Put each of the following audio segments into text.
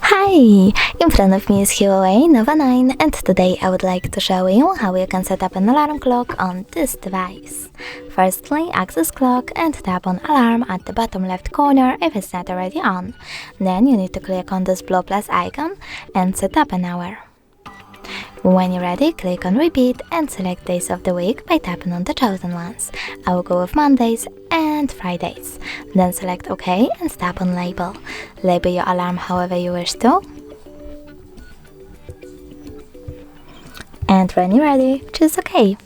Hi! In front of me is HUAWEI Nova 9, and today I would like to show you how you can set up an alarm clock on this device. Firstly, access clock and tap on alarm at the bottom left corner if it's not already on. Then you need to click on this blue plus icon and set up an hour. When you're ready, click on repeat and select days of the week by tapping on the chosen ones. I will go with Mondays and Fridays. Then select OK and tap on label. Label your alarm however you wish to. And when you're ready, choose OK.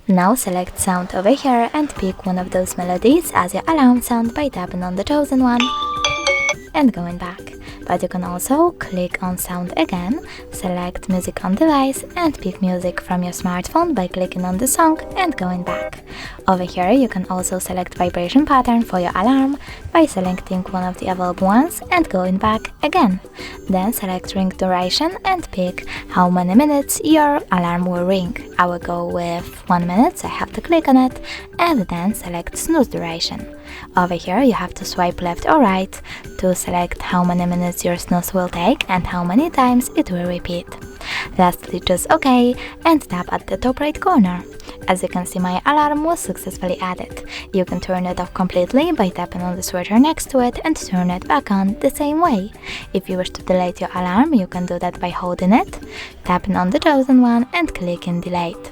Now select sound over here and pick one of those melodies as your alarm sound by tapping on the chosen one and going back. But you can also click on sound again, select music on device and pick music from your smartphone by clicking on the song and going back. Over here you can also select vibration pattern for your alarm by selecting one of the available ones and going back again. Then select ring duration and pick how many minutes your alarm will ring. I will go with 1 minute, so I have to click on it, and then select snooze duration. Over here you have to swipe left or right to select how many minutes your snooze will take and how many times it will repeat. Lastly, choose OK and tap at the top right corner. As you can see, my alarm was successfully added. You can turn it off completely by tapping on the switcher next to it and turn it back on the same way. If you wish to delete your alarm, you can do that by holding it, tapping on the chosen one and clicking delete.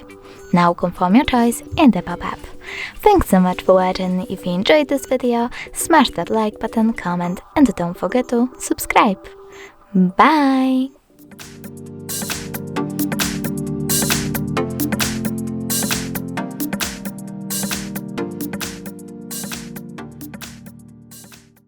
Now confirm your choice in the pop-up. Thanks so much for watching. If you enjoyed this video, smash that like button, comment, and don't forget to subscribe. Bye!